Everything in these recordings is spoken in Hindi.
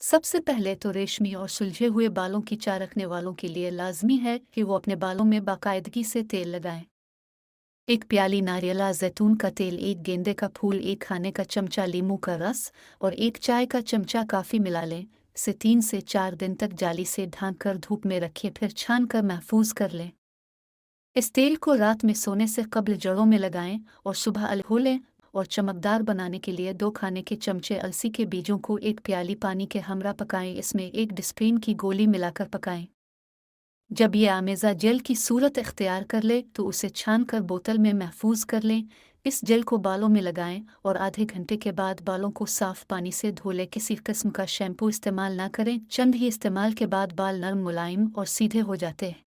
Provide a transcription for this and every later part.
सबसे पहले तो रेशमी और सुलझे हुए बालों की चाह रखने वालों के लिए लाजमी है कि वो अपने बालों में बाकायदगी से तेल लगाएं। एक प्याली नारियला जैतून का तेल, एक गेंदे का फूल, एक खाने का चमचा नींबू का रस और एक चाय का चमचा काफ़ी मिला लें। इसे 3 से 4 दिन तक जाली से ढांक कर धूप में रखिए, फिर छान कर महफूज कर लें। इस तेल को रात में सोने से कब्ल जड़ों में लगाएं और सुबह अलहो लें। और चमकदार बनाने के लिए 2 खाने के चमचे अलसी के बीजों को एक प्याली पानी के हमरा पकाएं। इसमें एक डिस्प्रिन की गोली मिलाकर पकाएं। जब ये आमेज़ा जेल की सूरत इख्तियार कर ले तो उसे छान कर बोतल में महफूज कर लें। इस जेल को बालों में लगाएं और आधे घंटे के बाद बालों को साफ पानी से धो लें। किसी किस्म का शैम्पू इस्तेमाल ना करें। चंद ही इस्तेमाल के बाद बाल नरम, मुलायम और सीधे हो जाते हैं।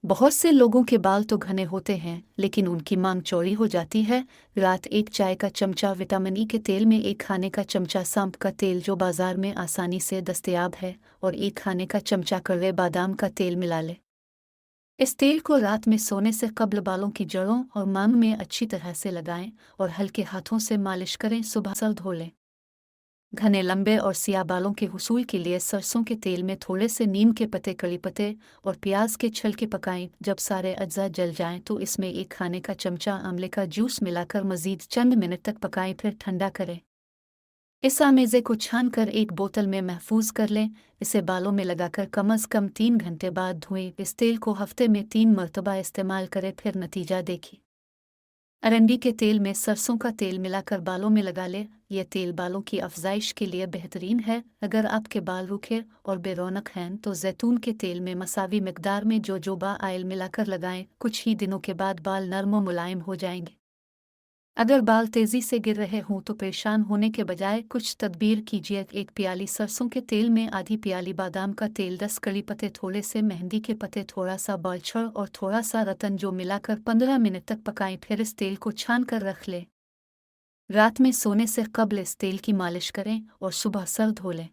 बहुत से लोगों के बाल तो घने होते हैं लेकिन उनकी मांग चौड़ी हो जाती है। रात एक चाय का चमचा विटामिन ई के तेल में, एक खाने का चमचा सौंफ का तेल जो बाजार में आसानी से दस्तयाब है, और एक खाने का चमचा कड़वे बादाम का तेल मिला लें। इस तेल को रात में सोने से कब्ल बालों की जड़ों और मांग में अच्छी तरह से लगाएं और हल्के हाथों से मालिश करें। सुबह सर धो लें। घने, लंबे और सियाह बालों के हुसूल के लिए सरसों के तेल में थोड़े से नीम के पत्ते, कड़ी पत्ते और प्याज के छिलके पकाएं। जब सारे अज्जा जल जाएं तो इसमें एक खाने का चमचा आंवले का जूस मिलाकर मजीद चंद मिनट तक पकाएं, फिर ठंडा करें। इस आमेज़े को छान कर एक बोतल में महफूज कर लें। इसे बालों में लगाकर कम से कम 3 घंटे बाद धोएं। इस तेल को हफ्ते में 3 मरतबा इस्तेमाल करें, फिर नतीजा देखिए। अरंडी के तेल में सरसों का तेल मिलाकर बालों में लगा लें। यह तेल बालों की अफजाइश के लिए बेहतरीन है। अगर आपके बाल रूखे और बेरौनक हैं तो जैतून के तेल में मसावी मिकदार में जोजोबा ऑयल मिलाकर लगाएं। कुछ ही दिनों के बाद बाल नरम और मुलायम हो जाएंगे। अगर बाल तेजी से गिर रहे हों तो परेशान होने के बजाय कुछ तदबीर कीजिए। एक प्याली सरसों के तेल में आधी प्याली बादाम का तेल, 10 कड़ी पत्ते, थोड़े से मेहंदी के पत्ते, थोड़ा सा बालछड़ और थोड़ा सा रतन जो मिलाकर 15 मिनट तक पकाएं। फिर इस तेल को छान कर रख लें। रात में सोने से कब्ल इस तेल की मालिश करें और सुबह सर धो लें।